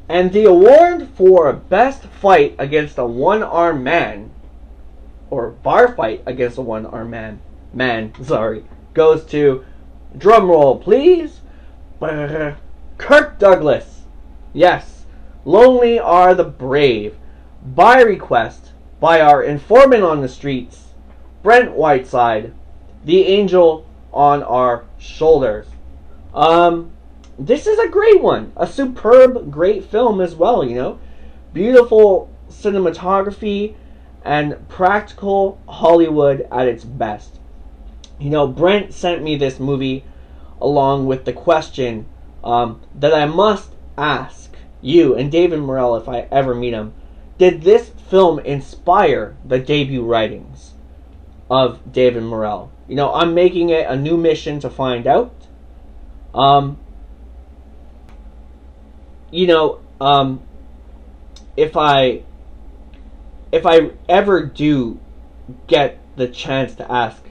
And the award for best fight against a one-armed man, or bar fight against a one-armed man, goes to, drumroll please, Kirk Douglas. Yes, Lonely Are the Brave, by request by our informant on the streets, Brent Whiteside, the angel on our shoulders. This is a great one. A superb, great film as well, you know. Beautiful cinematography and practical Hollywood at its best. You know, Brent sent me this movie along with the question that I must ask you and David Morrell if I ever meet him. Did this film inspire the debut writings of David Morrell? You know, I'm making it a new mission to find out. You know, if I ever do get the chance to ask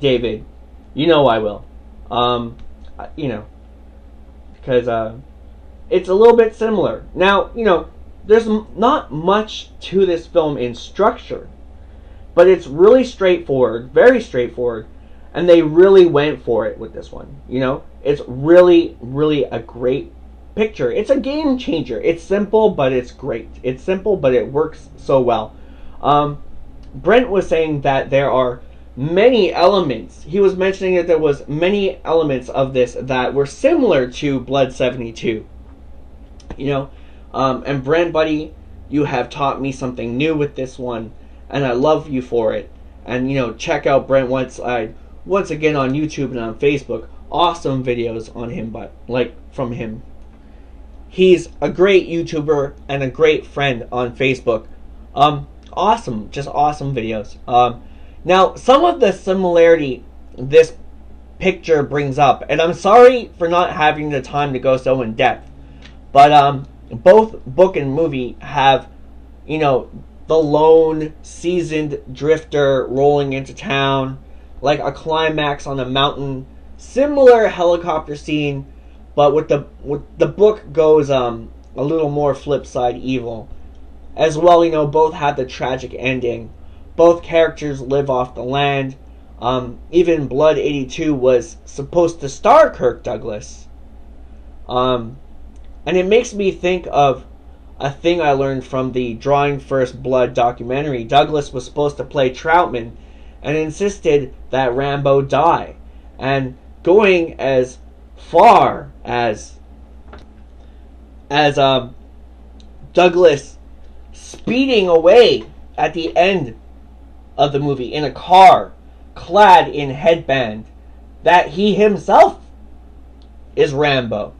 David, you know I will. You know, because it's a little bit similar. Now, you know, there's not much to this film in structure, but it's really straightforward, very straightforward, and they really went for it with this one. You know, it's really, really a great picture. It's a game changer. It's simple, but it's great. It's simple, but it works so well. Brent was saying that there are many elements. He was mentioning that there was many elements of this that were similar to Blood 72. You know, and Brent, buddy, you have taught me something new with this one, and I love you for it. And, you know, check out Brent Whiteside once again on YouTube and on Facebook. Awesome videos on him, but like from him. He's a great YouTuber and a great friend on Facebook. Awesome, just awesome videos. Now, some of the similarity this picture brings up, and I'm sorry for not having the time to go so in depth, but both book and movie have, you know, the lone seasoned drifter rolling into town, like a climax on a mountain, similar helicopter scene, but with the book goes a little more flip side evil. As well, you know, both have the tragic ending. Both characters live off the land. Even Blood 82 was supposed to star Kirk Douglas. And it makes me think of a thing I learned from the Drawing First Blood documentary. Douglas was supposed to play Troutman and insisted that Rambo die. And going as far as Douglas speeding away at the end of the movie in a car clad in headband, that he himself is Rambo.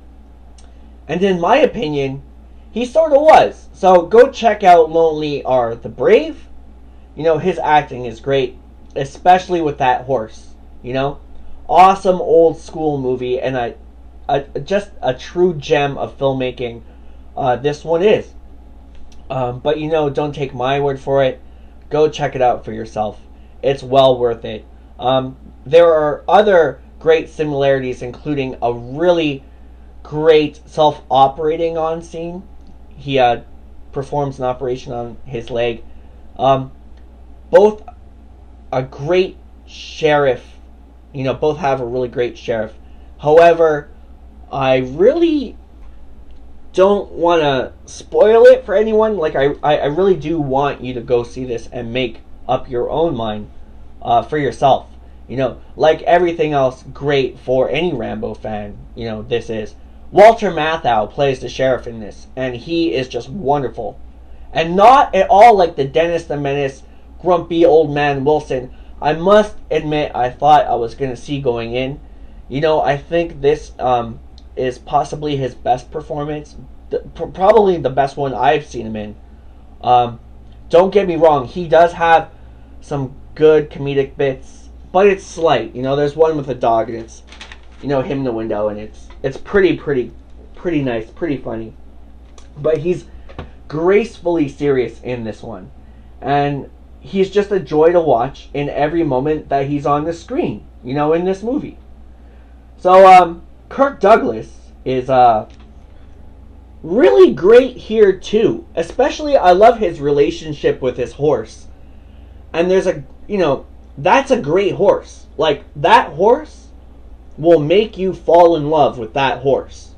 And in my opinion, he sort of was. So go check out Lonely Are the Brave. You know, his acting is great, especially with that horse. You know, awesome old school movie, and just a true gem of filmmaking. This one is. But you know, don't take my word for it. Go check it out for yourself. It's well worth it. There are other great similarities, including a really great self-operating on scene. He performs an operation on his leg. Both a great sheriff. You know, both have a really great sheriff. However, I really don't want to spoil it for anyone. Like, I really do want you to go see this and make up your own mind for yourself. You know, like everything else great for any Rambo fan, you know, this is. Walter Matthau plays the sheriff in this, and he is just wonderful. And not at all like the Dennis the Menace, grumpy old man Wilson I must admit I thought I was going to see going in. You know, I think this is possibly his best performance. Probably the best one I've seen him in. Don't get me wrong, he does have some good comedic bits, but it's slight. You know, there's one with a dog, and it's, you know, him in the window, and it's pretty nice, pretty funny. But he's gracefully serious in this one, and he's just a joy to watch in every moment that he's on the screen, you know, in this movie. So, Kirk Douglas is really great here too. Especially, I love his relationship with his horse. And there's a, that's a great horse. Like, that horse will make you fall in love with that horse.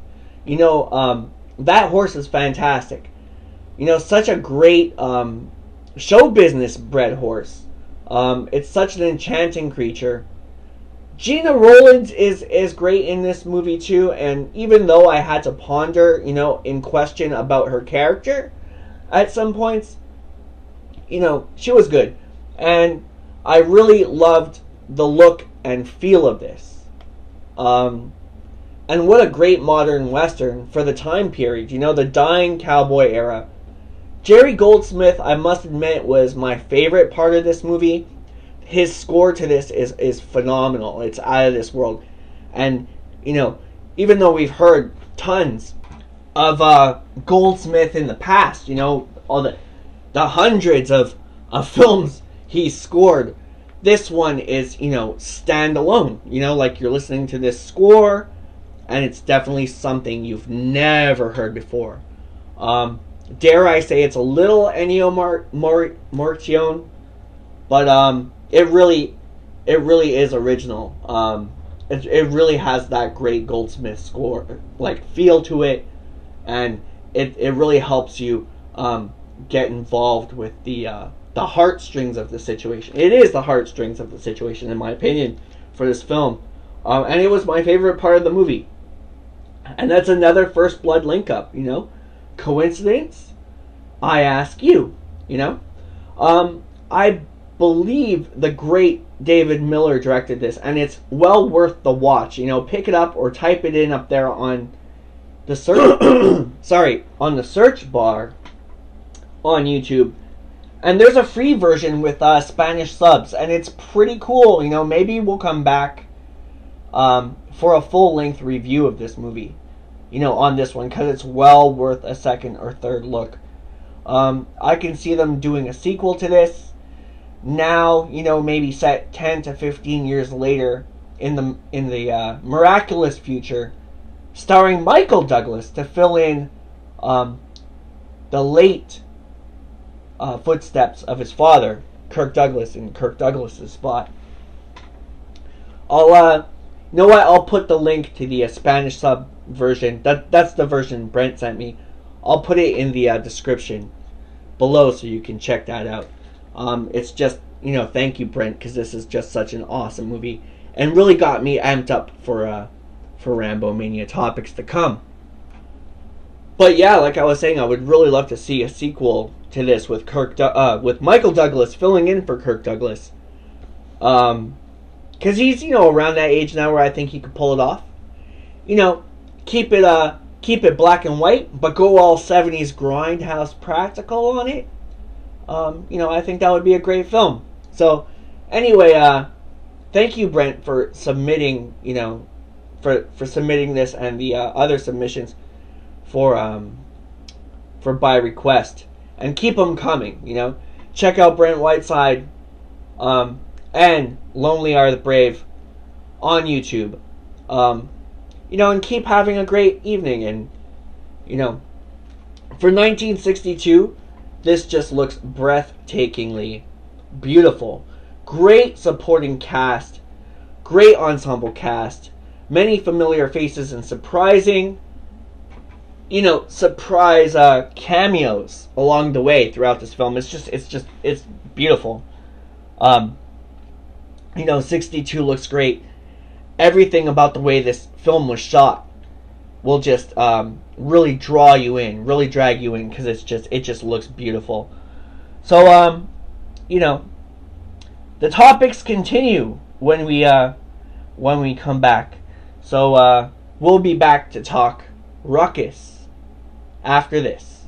That horse is fantastic. Such a great show business bred horse. It's such an enchanting creature. Gina Rowlands is great in this movie too, and even though I had to ponder, in question about her character at some points, she was good. And I really loved the look and feel of this. And what a great modern Western for the time period, the dying cowboy era. Jerry Goldsmith, I must admit, was my favorite part of this movie. His score to this is phenomenal. It's out of this world. And, even though we've heard tons of Goldsmith in the past, all the hundreds of films he scored, this one is, standalone. Like you're listening to this score, and it's definitely something you've never heard before. Dare I say it's a little Ennio Morricone, but it really is original. It really has that great Goldsmith score, like, feel to it, and it really helps you get involved with the heartstrings of the situation. It is the heartstrings of the situation, in my opinion, for this film. And it was my favorite part of the movie. And that's another First Blood link up, Coincidence? I ask you, I believe the great David Miller directed this, and it's well worth the watch. Pick it up or type it in up there on the search on the search bar on YouTube. And there's a free version with Spanish subs, and it's pretty cool. Maybe we'll come back for a full-length review of this movie, on this one, because it's well worth a second or third look. I can see them doing a sequel to this now, maybe set 10 to 15 years later in the miraculous future, starring Michael Douglas to fill in the late footsteps of his father, Kirk Douglas, in Kirk Douglas's spot. I'll put the link to the Spanish sub version. That's the version Brent sent me. I'll put it in the description below so you can check that out. It's just, thank you, Brent, because this is just such an awesome movie and really got me amped up for RAMBOMANIA topics to come. But yeah, like I was saying, I would really love to see a sequel to this with with Michael Douglas filling in for Kirk Douglas. Because he's, around that age now where I think he could pull it off. Keep it black and white, but go all 70s grindhouse practical on it. I think that would be a great film. So, anyway, thank you, Brent, for submitting, for submitting this and the other submissions for by request. And keep them coming, Check out Brent Whiteside and Lonely Are the Brave on YouTube. And keep having a great evening. And, for 1962, this just looks breathtakingly beautiful. Great supporting cast. Great ensemble cast. Many familiar faces and surprising, surprise cameos along the way throughout this film. It's beautiful. 62 looks great. Everything about the way this film was shot will just really draw you in, really drag you in, because it just looks beautiful. So the topics continue when we come back. So we'll be back to talk Ruckus after this.